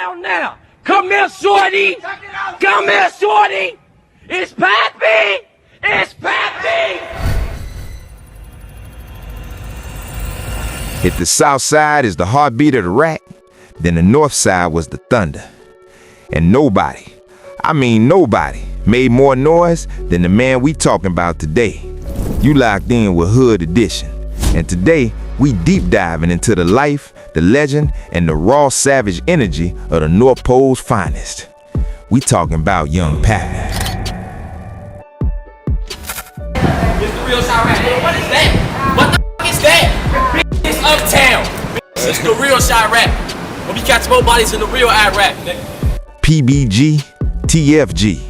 Down now. Come here, shorty. Come here, shorty. It's Pappy. It's Pappy. If the south side is the heartbeat of the rat, then the north side was the thunder. And nobody, I mean nobody, made more noise than the man we talking about today. You locked in with HoodEdition, and today we deep diving into the life, the legend, and the raw savage energy of the North Pole's finest. We talking about Young Pappy. It's the real Chiraq. What is that? What the f is that? It's Uptown. It's the real Chiraq. When we catch more bodies in the real Iraq, nigga. PBG TFG.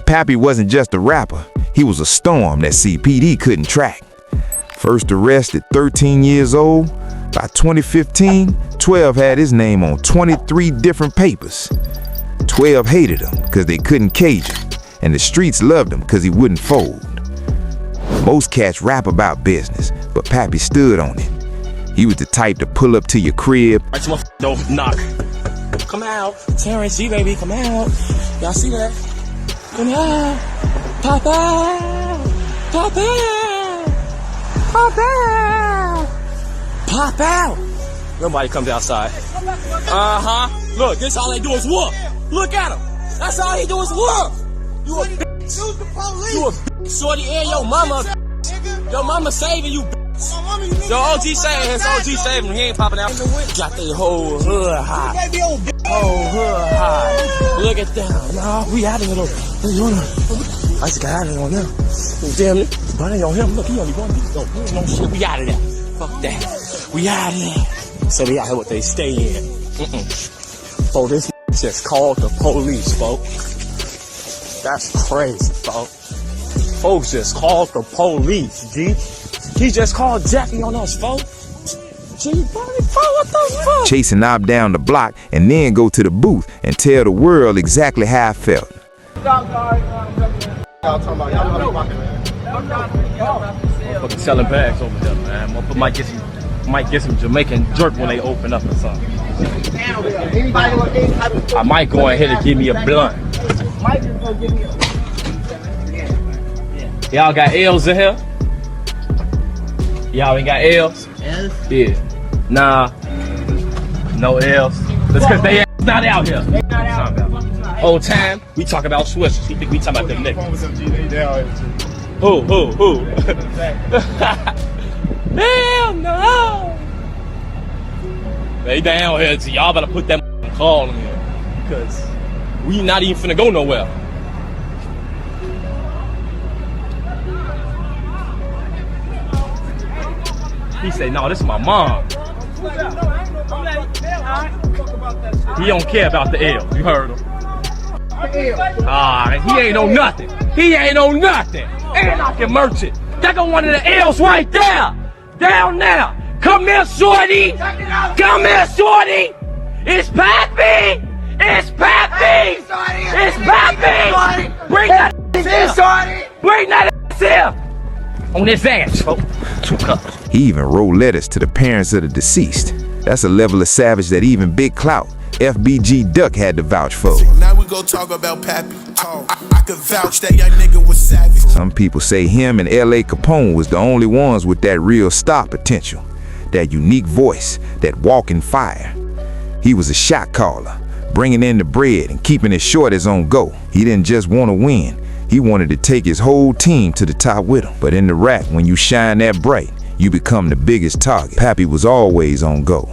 Pappy wasn't just a rapper, he was a storm that CPD couldn't track. First arrested 13 years old, by 2015, 12 had his name on 23 different papers. 12 hated him because they couldn't cage him, and the streets loved him because he wouldn't fold. Most cats rap about business, but Pappy stood on it. He was the type to pull up to your crib. Don't knock. Come out. Terrence G, baby, come out. Y'all see that? Come out. Pop out. Pop out. Pop out. Pop out. Nobody comes outside. Look, this all they do is whoop. Look at him. That's all he do is whoop. You a bitch. You a bitch. Shorty and your mama. Your mama saving you, bitch. Your OG saving his OG saving him. He ain't popping out. Got the whole hood hot. Whole hood hot. Look at that. Nah, we out of here though. I just got out of here on him. Damn it. But ain't on him. Look, he only one piece though. He ain't no shit. We out of there. Fuck that. We out of there. So we out here what they stay in. So this just called the police, folks. That's crazy, folks. Folks just called the police, G. He just called Jackie on us, folks. G, what the fuck? Chasing Mobb down the block and then go to the booth and tell the world exactly how I felt. Fucking selling bags over there, man. Might get some Jamaican jerk when they open up or something. I might go ahead and give me a blunt. Y'all got L's in here? Y'all ain't got L's? Yeah. Nah. No L's. That's because they not out here. Whole time, we talk about switches. You think we talking about them niggas? Who? Hell no! They down here, so y'all better put that call in here. Because we not even finna go nowhere. He say, no, this is my mom. He don't care about the L. You heard him. He ain't know nothing. He ain't know nothing. And I can merch it. That got one of the L's right there. Down now. Come here, shorty. Come here, shorty. It's Pappy. It's Pappy. It's Pappy. Bring that here. Bring that here. On this ass, folks. 2 cups. He even wrote letters to the parents of the deceased. That's a level of savage that even Big Clout, FBG Duck, had to vouch for. Now we go talk about Pappy. I could vouch that young nigga was savage. Some people say him and L.A. Capone was the only ones with that real star potential, that unique voice, that walking fire. He was a shot caller, bringing in the bread and keeping it short as on go. He didn't just want to win. He wanted to take his whole team to the top with him. But in the rap, when you shine that bright, you become the biggest target. Pappy was always on go,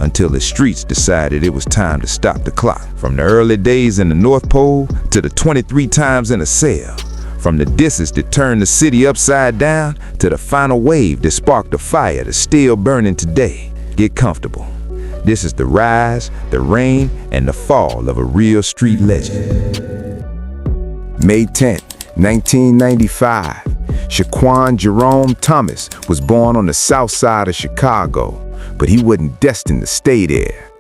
until the streets decided it was time to stop the clock. From the early days in the North Pole to the 23 times in a cell. From the disses that turned the city upside down to the final wave that sparked a fire that's still burning today. Get comfortable. This is the rise, the reign, and the fall of a real street legend. May 10, 1995, Shaquon Jerome Thomas was born on the south side of Chicago, but he wasn't destined to stay there.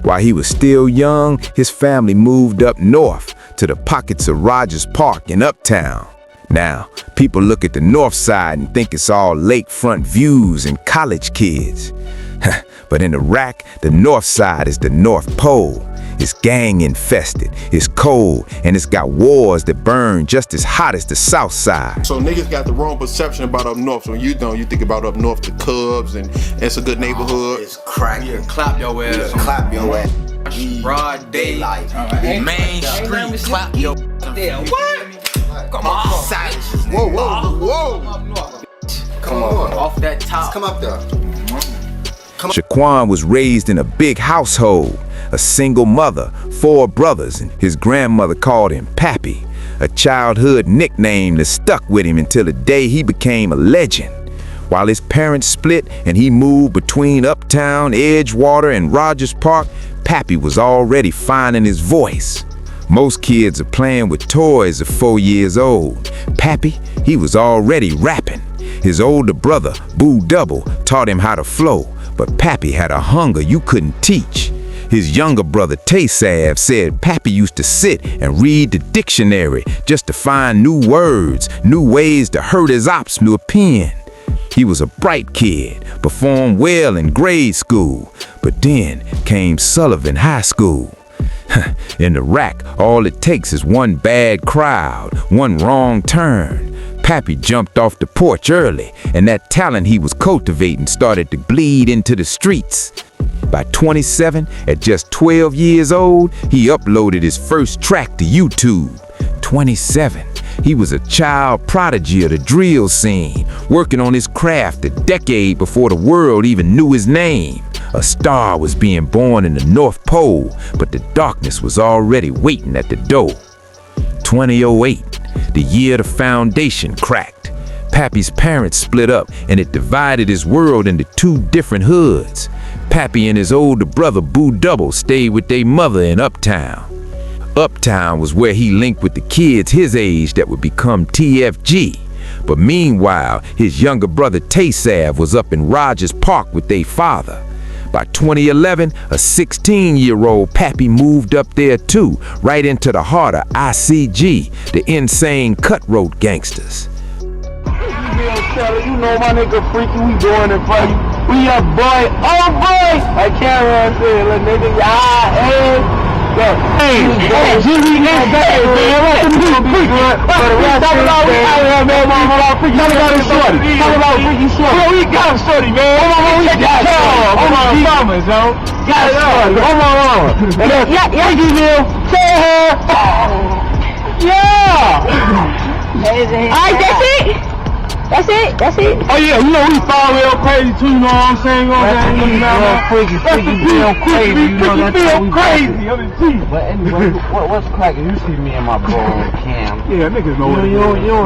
While he was still young, his family moved up north to the pockets of Rogers Park in Uptown. Now, people look at the north side and think it's all lakefront views and college kids. But in Iraq, the north side is the North Pole. It's gang infested, it's cold, and it's got wars that burn just as hot as the South Side. So niggas got the wrong perception about up north. So when you think about up north, the Cubs, and it's a good neighborhood. It's cracking. Yeah, clap your ass. Yeah, clap your ass. Broad daylight. Main street, clap your ass. What? Come on. Silence. Whoa, whoa, whoa. Come on. Off that top. Come up there. Shaquon was raised in a big household, a single mother, 4 brothers, and his grandmother called him Pappy, a childhood nickname that stuck with him until the day he became a legend. While his parents split and he moved between Uptown, Edgewater, and Rogers Park, Pappy was already finding his voice. Most kids are playing with toys at 4 years old. Pappy, he was already rapping. His older brother, Boo Double, taught him how to flow, but Pappy had a hunger you couldn't teach. His younger brother, Tay-Sav, said Pappy used to sit and read the dictionary just to find new words, new ways to hurt his ops with a pen. He was a bright kid, performed well in grade school, but then came Sullivan High School. In the rack, all it takes is one bad crowd, one wrong turn. Pappy jumped off the porch early, and that talent he was cultivating started to bleed into the streets. By 27, at just 12 years old, he uploaded his first track to YouTube. 27, he was a child prodigy of the drill scene, working on his craft a decade before the world even knew his name. A star was being born in the North Pole, but the darkness was already waiting at the door. 2008, the year the foundation cracked. Pappy's parents split up, and it divided his world into 2 different hoods. Pappy and his older brother Boo Double stayed with their mother in Uptown. Uptown was where he linked with the kids his age that would become TFG. But meanwhile, his younger brother Tay-Sav was up in Rogers Park with their father. By 2011, a 16-year-old Pappy moved up there too, right into the heart of ICG, the insane cutthroat gangsters. You know my nigga Freaky, we doing it for you. We up, boy, oh boy! I can't run say, little nigga, yeah, hey, Jimmy, man, what's the new Freaky? Talk about we out here, man, talk about it shorty. Talk about Freaky shorty. Bro, we got him shorty, man. We got it. Hold on, Thomas, yo. Got it on. Hold on. And then, Freakyville, say her. Yeah! Alright, that's it? That's it? That's it? Oh yeah, you know we fall real crazy too, you know what I'm saying? Freaky feel crazy, you know that's how we crazy. But anyway, what's cracking? You see me and my bro Cam. Yeah, niggas know what it is. You already know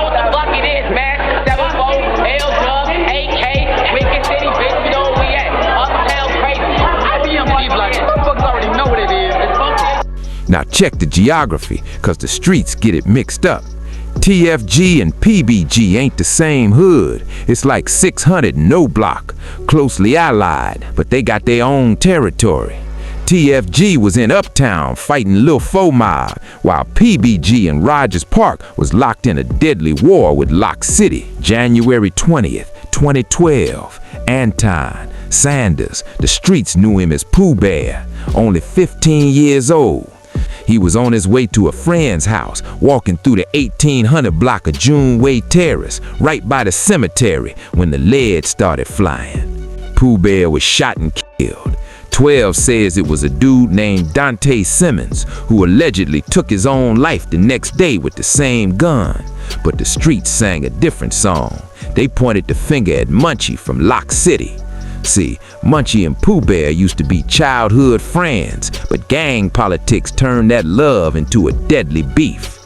what the fuck it is, man. 7-4, L-Dub, AK, Wicked City, bitch, we know where we at. Uptown crazy. I be in my like, motherfuckers already know what it is. Now check the geography, cause the streets get it mixed up. TFG and PBG ain't the same hood. It's like 600 no block, closely allied, but they got their own territory. TFG was in Uptown fighting Lil Mobb, while PBG in Rogers Park was locked in a deadly war with Loc City, January 20th, 2012. Anton Sanders, the streets knew him as Pooh Bear, only 15 years old. He was on his way to a friend's house, walking through the 1800 block of Juneway Terrace, right by the cemetery, when the lead started flying. Pooh Bear was shot and killed. 12 says it was a dude named Dante Simmons who allegedly took his own life the next day with the same gun. But the streets sang a different song. They pointed the finger at Munchie from Loc City. See, Munchie and Pooh Bear used to be childhood friends, but gang politics turned that love into a deadly beef.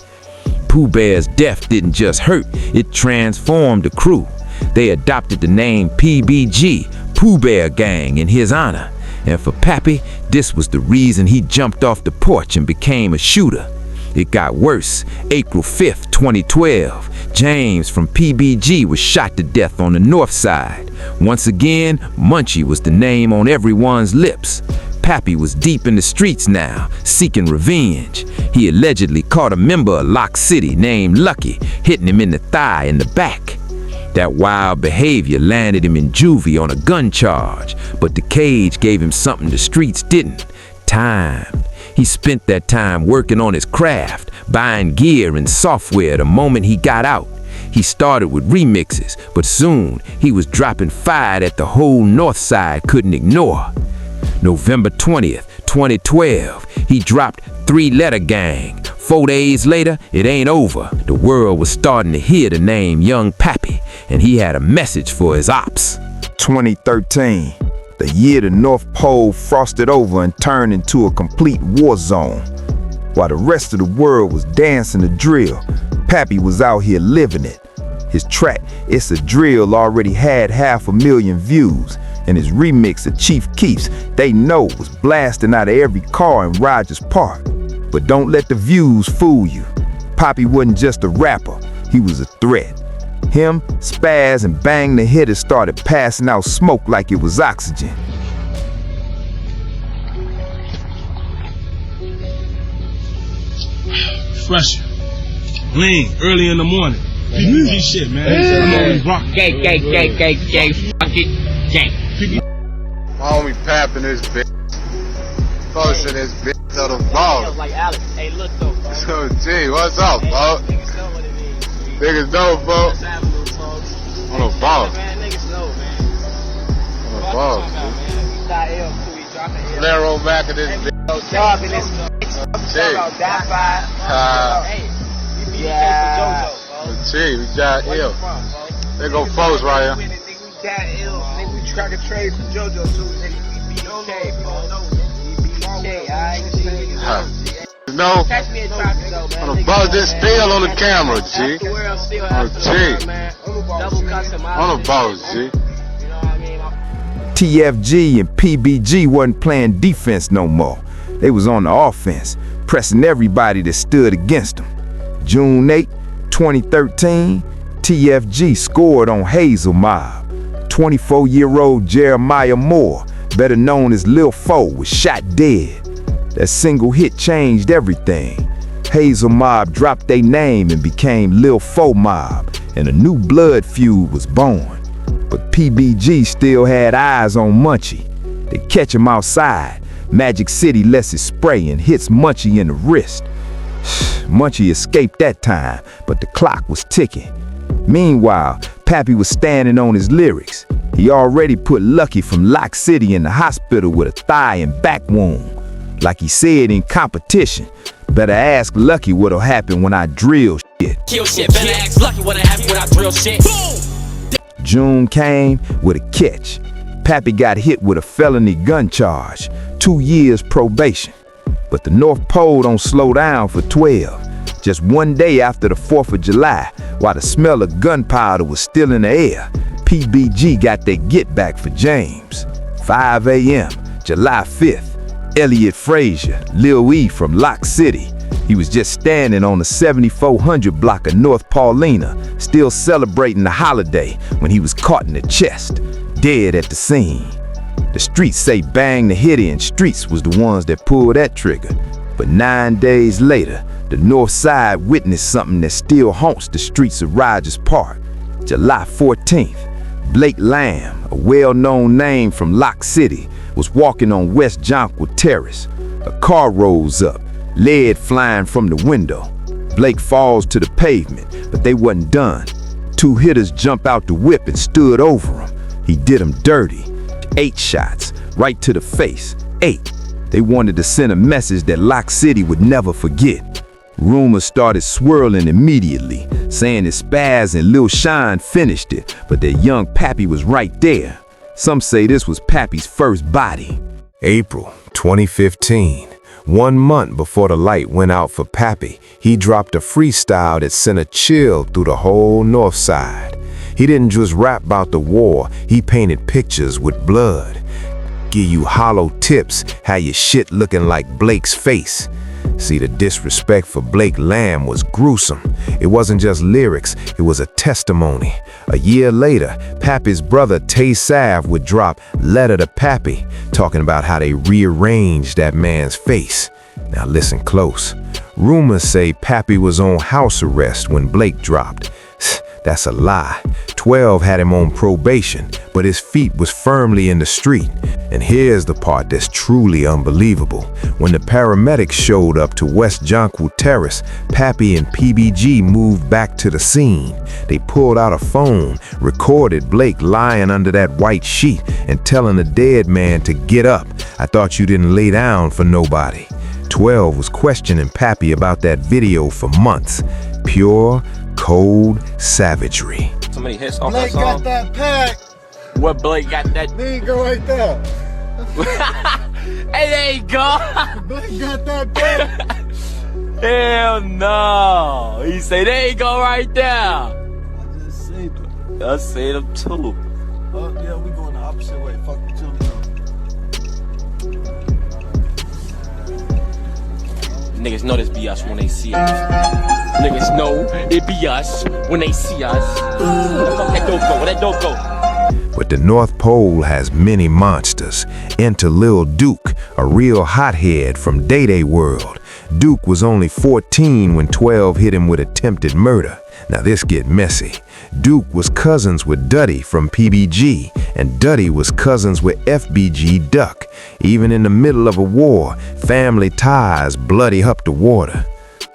Pooh Bear's death didn't just hurt, it transformed the crew. They adopted the name PBG, Pooh Bear Gang, in his honor. And for Pappy, this was the reason he jumped off the porch and became a shooter. It got worse. April 5th, 2012, James from PBG was shot to death on the north side. Once again, Munchie was the name on everyone's lips. Pappy was deep in the streets now, seeking revenge. He allegedly caught a member of Loc City named Lucky, hitting him in the thigh in the back. That wild behavior landed him in juvie on a gun charge, but the cage gave him something the streets didn't: time. He spent that time working on his craft, buying gear and software the moment he got out. He started with remixes, but soon he was dropping fire that the whole North Side couldn't ignore. November 20th, 2012, he dropped 3-Letter Gang. 4 days later, it ain't over. The world was starting to hear the name Young Pappy, and he had a message for his ops. 2013, the year the North Pole frosted over and turned into a complete war zone. While the rest of the world was dancing the drill, Pappy was out here living it. His track, It's a Drill, already had 500,000 views, and his remix of Chief Keef's They Know was blasting out of every car in Rogers Park. But don't let the views fool you. Pappy wasn't just a rapper, he was a threat. Him, Spaz, and Bang the Hitter started passing out smoke like it was oxygen. Fresh, lean, early in the morning. PBG shit, man. Gang, fuck it, gang. My homie Pap in this bitch. Post in this bitch of the ball. Like Alex, hey, look though. So, G, what's up, bro? Niggas know, bro. On the ball. Niggas know, man. On the ball. We got L too, we dropping L. Lero back in this bitch. Dropping this bitch. G. About Die-Fi. Hey, we beat for JoJo, G, we got ill. They go folks right here. We got ill. Nigga, we try to trade for JoJo too. Nigga, we BK, bro. We BK, alright? No, Catch me in traffic though, man. on the ball, this still on the camera, G. The world still On has the G. man. Double custom. On the ball, G. You know what I mean? TFG and PBG wasn't playing defense no more. They was on the offense, pressing everybody that stood against them. June 8, 2013, TFG scored on HazelMobb. 24-year-old Jeremiah Moore, better known as Lil E, was shot dead. That single hit changed everything. HazelMobb dropped their name and became Lil Mobb, and a new blood feud was born. But PBG still had eyes on Munchie. They catch him outside. Magic City lets it spray and hits Munchie in the wrist. Munchie escaped that time, but the clock was ticking. Meanwhile, Pappy was standing on his lyrics. He already put Lucky from Loc City in the hospital with a thigh and back wound. Like he said in competition, better ask Lucky what'll happen when I drill shit. Kill shit, better ask Lucky what'll happen when I drill shit. June came with a catch. Pappy got hit with a felony gun charge, 2 years probation. But the North Pole don't slow down for 12. Just one day after the 4th of July, while the smell of gunpowder was still in the air, PBG got their get back for James. 5 a.m., July 5th. Elliot Frazier, Lil E from Loc City. He was just standing on the 7400 block of North Paulina, still celebrating the holiday when he was caught in the chest, dead at the scene. The streets say Bang the Hitter and Streets was the ones that pulled that trigger. But 9 days later, the North Side witnessed something that still haunts the streets of Rogers Park. July 14th, Blake Lamb, a well-known name from Loc City, was walking on West Jonquil Terrace. A car rolls up, lead flying from the window. Blake falls to the pavement, but they wasn't done. 2 hitters jump out the whip and stood over him. He did him dirty. 8 shots, right to the face. 8. They wanted to send a message that Loc City would never forget. Rumors started swirling immediately, saying that Spaz and Lil Shine finished it, but that Young Pappy was right there. Some say this was Pappy's first body. April 2015. 1 month before the light went out for Pappy, he dropped a freestyle that sent a chill through the whole North Side. He didn't just rap about the war, he painted pictures with blood. Give you hollow tips, how your shit looking like Blake's face. See, the disrespect for Blake Lamb was gruesome. It wasn't just lyrics, it was a testimony. A year later, Pappy's brother Tay-Five would drop Letter to Pappy, talking about how they rearranged that man's face. Now listen close. Rumors say Pappy was on house arrest when Blake dropped. That's a lie. 12 had him on probation, but his feet was firmly in the street. And here's the part that's truly unbelievable. When the paramedics showed up to West Jonquil Terrace, Pappy and PBG moved back to the scene. They pulled out a phone, recorded Blake lying under that white sheet and telling the dead man to get up. I thought you didn't lay down for nobody. 12 was questioning Pappy about that video for months. Pure, cold savagery. Somebody hits off Blake that song. got that pack. What Blake got that? There you go right there. Hey, there you go. Blake got that pack. Hell no. He say, there you go right there. I just seen it. I said him too. Oh, yeah, we going the opposite way. Fuck the two. Niggas know this be us when they see us. Niggas know it be us when they see us. Fuck that dope go, where that dope go? But the North Pole has many monsters. Enter Lil Duke, a real hothead from DayDay World. Duke was only 14 when 12 hit him with attempted murder. Now this get messy. Duke was cousins with Duddy from PBG, and Duddy was cousins with FBG Duck. Even in the middle of a war, family ties bloody up the water.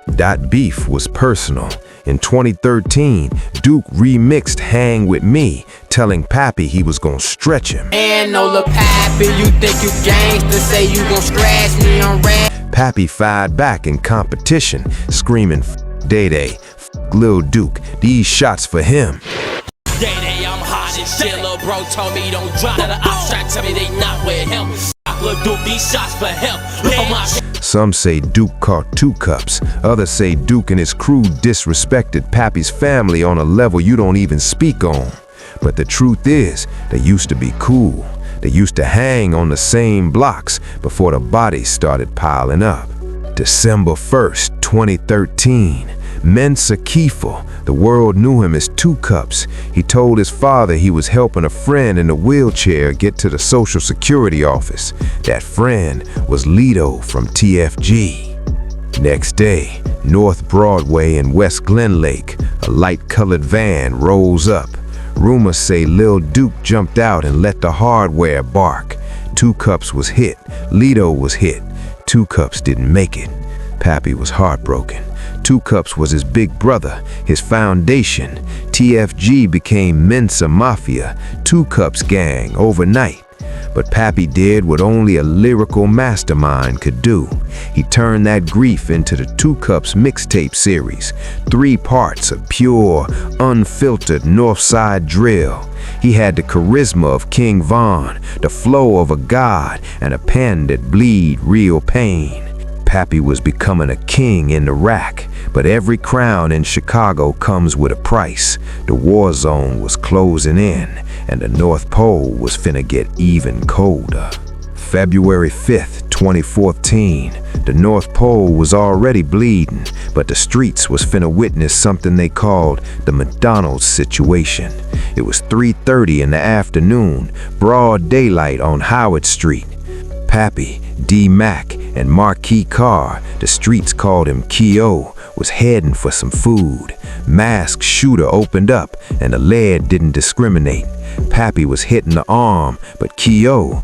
That beef was personal. In 2013, Duke remixed Hang With Me, telling Pappy he was gonna stretch him. And no Loc Pappy, you think you gangsta, say you gon' scratch me on rap. Pappy fired back in competition, screaming, "F DayDay, f Lil Duke, these shots for him." DayDay, I'm hot as shit, lil' bro told me don't drop. Now the ops try to tell me they not with him. Lil' Duke, these shots for him. Look on my shit. Some say Duke caught 2 cups. Others say Duke and his crew disrespected Pappy's family on a level you don't even speak on. But the truth is, they used to be cool. They used to hang on the same blocks before the bodies started piling up. December 1st, 2013. Mensa Kifle, the world knew him as 2 Cups. He told his father he was helping a friend in a wheelchair get to the Social Security office. That friend was Lito from TFG. Next day, North Broadway in West Glen Lake, a light-colored van rolls up. Rumors say Lil Duke jumped out and let the hardware bark. 2 Cups was hit. Lito was hit. 2 Cups didn't make it. Pappy was heartbroken. 2 Cups was his big brother, his foundation. TFG became Mensa Mafia, 2 Cups Gang overnight. But Pappy did what only a lyrical mastermind could do. He turned that grief into the 2 Cups mixtape series, 3 parts of pure, unfiltered Northside drill. He had the charisma of King Von, the flow of a god, and a pen that bleed real pain. Pappy was becoming a king in the rack, but every crown in Chicago comes with a price. The war zone was closing in, and the North Pole was finna get even colder. February 5th, 2014, the North Pole was already bleeding, but the streets was finna witness something they called the McDonald situation. It was 3:30 in the afternoon, broad daylight on Howard Street. Pappy, D-Mac, and Marquis Carr, the streets called him Keyo, was heading for some food. Masked shooter opened up, and the lead didn't discriminate. Pappy was hitting the arm, but Keyo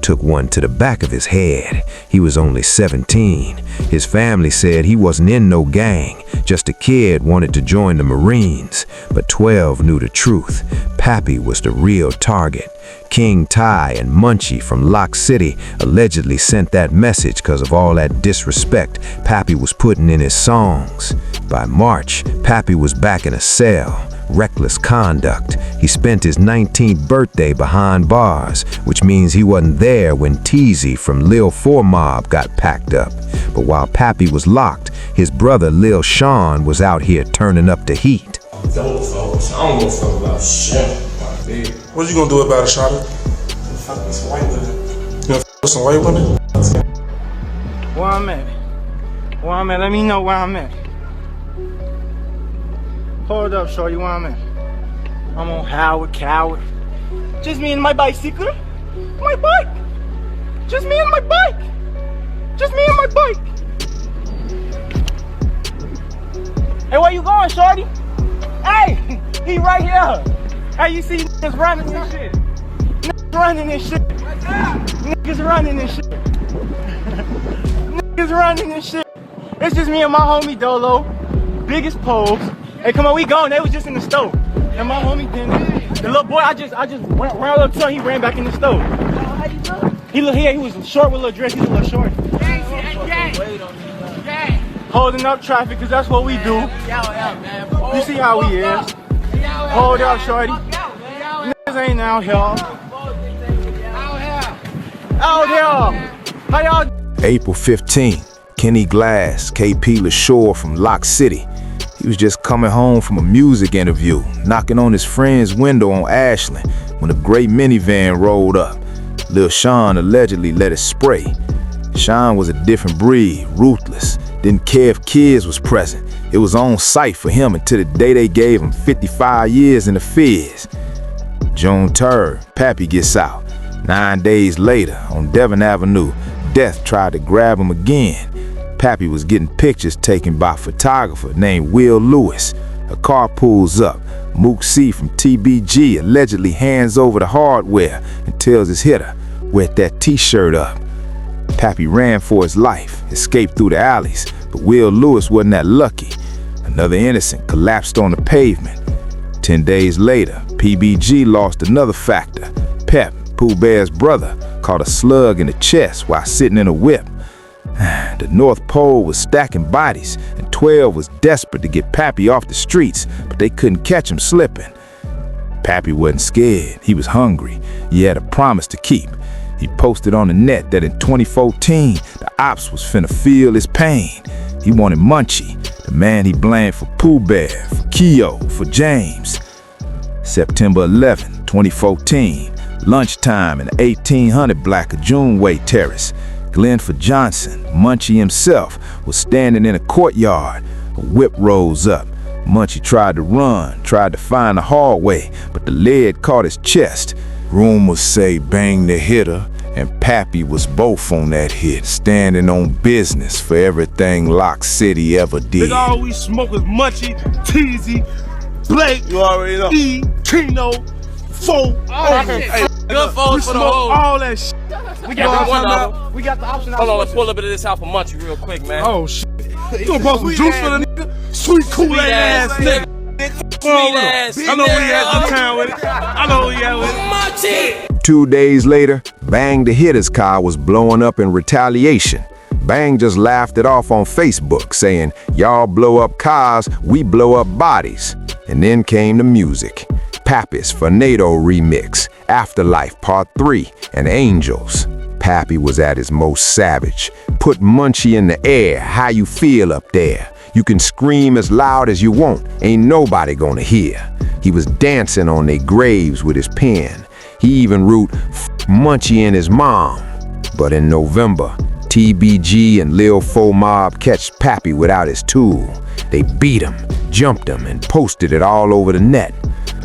took one to the back of his head. He was only 17. His family said he wasn't in no gang, just a kid wanted to join the Marines. But 12 knew the truth. Pappy was the real target. King Ty and Munchie from Loc City allegedly sent that message because of all that disrespect Pappy was putting in his songs. By March, Pappy was back in a cell. Reckless conduct. He spent his 19th birthday behind bars, which means he wasn't there when Teezy from Lil 4 Mobb got packed up. But while Pappy was locked, his brother Lil Sean was out here turning up the heat. I don't give a fuck about shit. What you gonna do about it, Shawty? Fuck with some white women. You gonna fuck with some white women? Where I'm at? Where I'm at? Let me know where I'm at. Hold up, shorty, where I'm at? I'm on Howard, Coward. Just me and my bicycle. My bike. Just me and my bike. Just me and my bike. Hey, where you going, shorty? Hey, he right here. Hey, you see niggas running this shit. Niggas running this shit. Niggas running this shit. Niggas running this shit. It's just me and my homie Dolo. Biggest pose. Hey, come on, we gone. They was just in the stove. And my homie Dennis. The little boy, I just went right up to him. He ran back in the stove. How you look? He was short with a little dress. He was a little short. Holding up traffic, cause that's what we do. You see how we is. Hold up, shorty. Niggas ain't out here. Out here. How y'all? April 15, Kenny Glass, KP Lashore from Loc City. He was just coming home from a music interview, knocking on his friend's window on Ashland when a gray minivan rolled up. Lil Sean allegedly let it spray. Sean was a different breed, ruthless, didn't care if kids was present. It was on sight for him until the day they gave him 55 years in the feds. June 3rd, Pappy gets out. 9 days later, on Devon Avenue, Death tried to grab him again. Pappy was getting pictures taken by a photographer named Will Lewis. A car pulls up. Mook C from TBG allegedly hands over the hardware and tells his hitter, "Wet that t-shirt up." Pappy ran for his life, escaped through the alleys, but Will Lewis wasn't that lucky. Another innocent collapsed on the pavement. 10 days later, PBG lost another factor. Pep, Pooh Bear's brother, caught a slug in the chest while sitting in a whip. The North Pole was stacking bodies, and 12 was desperate to get Pappy off the streets, but they couldn't catch him slipping. Pappy wasn't scared, he was hungry. He had a promise to keep. He posted on the net that in 2014, the ops was finna feel his pain. He wanted Munchie, the man he blamed for Pooh Bear, for Keyo, for James. September 11, 2014, lunchtime in the 1800 block of Juneway Terrace. Glenford Johnson, Munchie himself, was standing in a courtyard. A whip rose up. Munchie tried to run, tried to find the hallway, but the lead caught his chest. Rumors say Bang the hitter and Pappy was both on that hit, standing on business for everything Loc City ever did. Nigga, all we smoke is Munchie, Teasy, Blake, you already know. E, Kino, 4. Hey, good folks for the whole. All that shit. We got the option. Hold on, let's pull a bit of this out for Munchie real quick, man. Oh shit. You gonna bust some juice for the nigga? Sweet Kool-Aid ass nigga. Sweet ass. I know we had some time with it. I know we had with it. Munchie! 2 days later, Bang the hitter's car was blowing up in retaliation. Bang just laughed it off on Facebook, saying, "Y'all blow up cars, we blow up bodies." And then came the music. Pappy's Tornado remix, Afterlife Part 3, and Angels. Pappy was at his most savage. Put Munchie in the air, how you feel up there. You can scream as loud as you want, ain't nobody gonna hear. He was dancing on their graves with his pen. He even wrote Munchie and his mom. But in November, TBG and Lil Mobb catch Pappy without his tool. They beat him, jumped him, and posted it all over the net.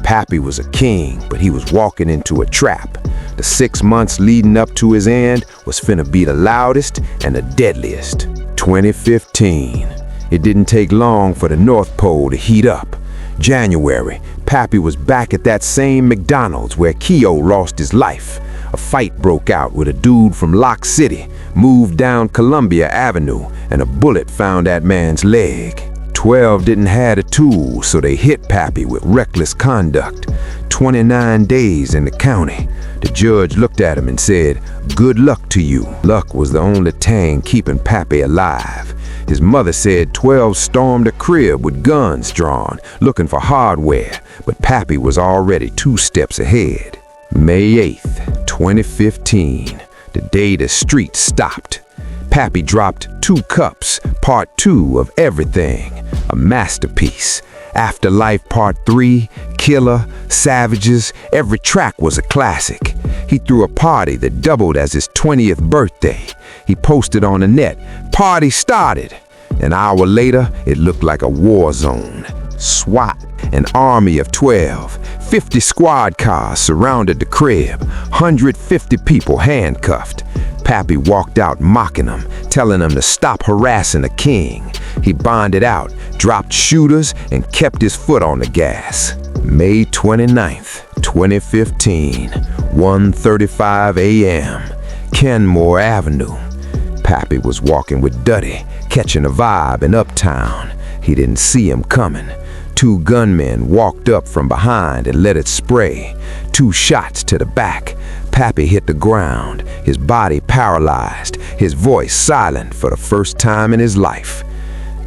Pappy was a king, but he was walking into a trap. The 6 months leading up to his end was finna be the loudest and the deadliest. 2015. It didn't take long for the North Pole to heat up. January, Pappy was back at that same McDonald's where Keyo lost his life. A fight broke out with a dude from Loc City, moved down Columbia Avenue, and a bullet found that man's leg. 12 didn't have a tool, so they hit Pappy with reckless conduct. 29 days in the county. The judge looked at him and said, "Good luck to you." Luck was the only thing keeping Pappy alive. His mother said 12 stormed a crib with guns drawn, looking for hardware, but Pappy was already 2 steps ahead. May 8th, 2015, the day the street stopped. Pappy dropped 2 Cups, Part 2 of Everything, a masterpiece. Afterlife Part 3, Killer, Savages, every track was a classic. He threw a party that doubled as his 20th birthday. He posted on the net, "Party started." An hour later, it looked like a war zone. SWAT, an army of 12, 50 squad cars surrounded the crib, 150 people handcuffed. Pappy walked out mocking them, telling them to stop harassing the king. He bonded out, dropped shooters, and kept his foot on the gas. May 29th, 2015, 1:35 a.m., Kenmore Avenue. Pappy was walking with Duddy, catching a vibe in Uptown. He didn't see him coming. 2 gunmen walked up from behind and let it spray. 2 shots to the back. Pappy hit the ground, his body paralyzed, his voice silent for the first time in his life.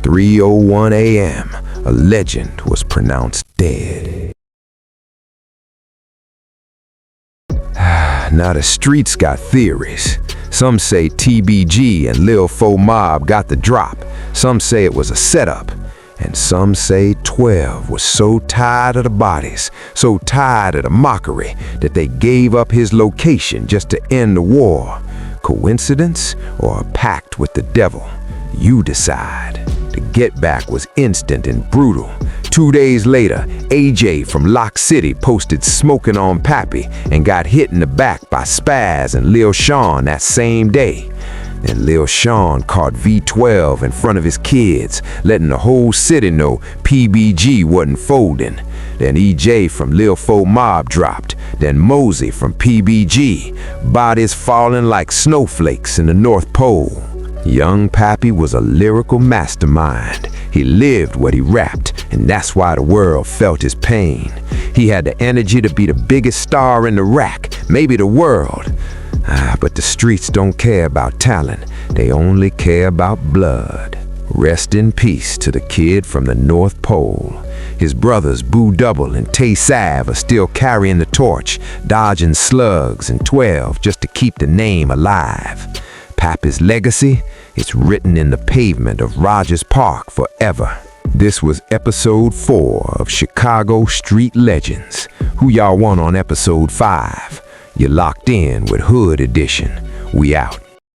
3:01 a.m., a legend was pronounced dead. Now the streets got theories. Some say TBG and Lil Mobb got the drop. Some say it was a setup. And some say 12 was so tired of the bodies, so tired of the mockery, that they gave up his location just to end the war. Coincidence or a pact with the devil? You decide. The get back was instant and brutal. 2 days later, AJ from Loc City posted smoking on Pappy and got hit in the back by Spaz and Lil Sean that same day. And Lil Sean caught V12 in front of his kids, letting the whole city know PBG wasn't folding. Then EJ from Lil Mobb dropped, then Mosey from PBG, bodies falling like snowflakes in the North Pole. YoungPappy was a lyrical mastermind. He lived what he rapped, and that's why the world felt his pain. He had the energy to be the biggest star in the rack, maybe the world. But the streets don't care about talent, they only care about blood. Rest in peace to the kid from the North Pole. His brothers Boo Double and Tay-Sav are still carrying the torch, dodging slugs and 12 just to keep the name alive. Pappy's legacy, it's written in the pavement of Rogers Park forever. This was episode 4 of Chicago Street Legends. Who y'all want on episode 5? You're locked in with HoodEdition. We out.